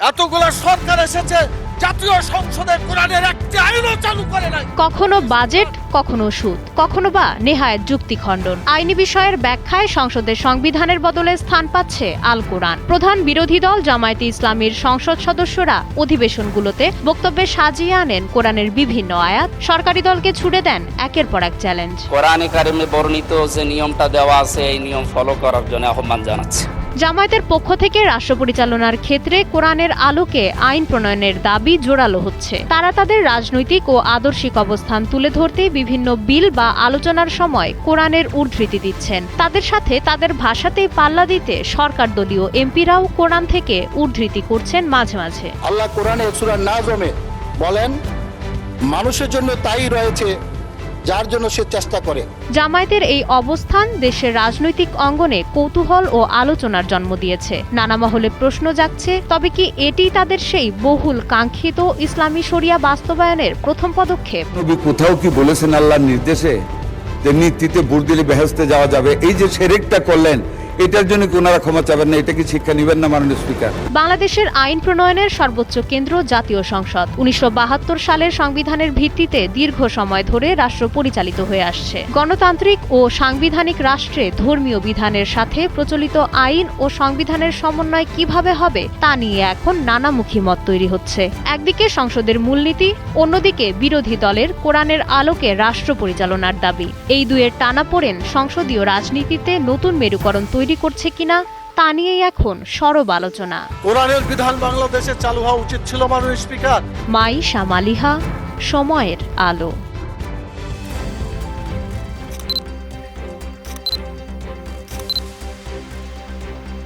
এতগুলো সরকার এসেছে, জাতীয় সংসদে কোরআনের একটি আইনও চালু করে নাই। কখনো বাজেট, কখনো সুদ, কখনো বা নেহায়েত যুক্তি খণ্ডন। আইনি বিষয়ের ব্যাখ্যায় সংসদের সংবিধানের বদলে স্থান পাচ্ছে আল কোরআন। প্রধান বিরোধী দল জামায়াতে ইসলামীর সংসদ সদস্যরা অধিবেশনগুলোতে বক্তব্যে সাজিয়ে আনেন কোরআনের বিভিন্ন আয়াত, সরকারি দলকে ছুড়ে দেন একের পর এক চ্যালেঞ্জ। কোরআনে কারিমে বর্ণিত যে নিয়মটা দেওয়া আছে এই নিয়ম ফলো করার জন্য আহ্বান জানাচ্ছে। জামায়াতের পক্ষ থেকে রাষ্ট্র পরিচালনার ক্ষেত্রে কোরআনের আলোকে আইন প্রণয়নের দাবি জোরালো হচ্ছে। তারা তাদের রাজনৈতিক ও আদর্শিক অবস্থান তুলে ধরতে বিভিন্ন বিল বা আলোচনার সময় কোরআনের উদ্ধৃতি দিচ্ছেন। তাদের সাথে তাদের ভাষাতেই পাল্লা দিতে সরকার দলীয় এমপিরাও কোরআন থেকে উদ্ধৃতি করছেন মাঝে মাঝে। আল্লাহ কোরআনে সূরা নাজমে বলেন, মানুষের জন্য তাই রয়েছে যার জন্য সে চেষ্টা করে। জামায়াতের এই অবস্থান দেশের রাজনৈতিক অঙ্গনে কৌতূহল ও আলোচনার জন্ম দিয়েছে। নানা মহলে প্রশ্ন জাগছে, তবে কি এটি তাদের সেই বহুল কাঙ্ক্ষিত ইসলামী শরিয়া বাস্তবায়নের প্রথম পদক্ষেপ? নবী কোথাও কি বলেছেন আল্লাহর নির্দেশে যে নীতিতে বুট দিলে বেহেশতে যাওয়া যাবে? এই যে শিরকটা করলেন, এটার জন্য কি ওনারা ক্ষমা চাবেন না? এটা কি শিক্ষা নেবেন না মাননীয় স্পিকার? বাংলাদেশের আইন প্রণয়নের সর্বোচ্চ কেন্দ্র জাতীয় সংসদ। ১৯৭২ সালের সংবিধানের ভিত্তিতে দীর্ঘ সময় ধরে রাষ্ট্র পরিচালিত হয়ে আসছে। গণতান্ত্রিক ও সাংবিধানিক রাষ্ট্রে ধর্মীয় বিধানের সাথে প্রচলিত আইন ও সংবিধানের সমন্বয় কিভাবে হবে তা নিয়ে এখন নানামুখী মত তৈরি হচ্ছে। একদিকে সংসদের মূলনীতি, অন্যদিকে বিরোধী দলের কোরআনের আলোকে রাষ্ট্র পরিচালনার দাবি। এই দুয়ের টানাপোড়েন সংসদীয় রাজনীতিতে নতুন মেরুকরণ তৈরি করছে কিনা তা নিয়েই এখন সরব আলোচনা। কোরআনের বিধান বাংলাদেশে চালু হওয়া উচিত ছিল মাননীয় স্পিকার। মাইশা মালিহা, সময়ের আলো।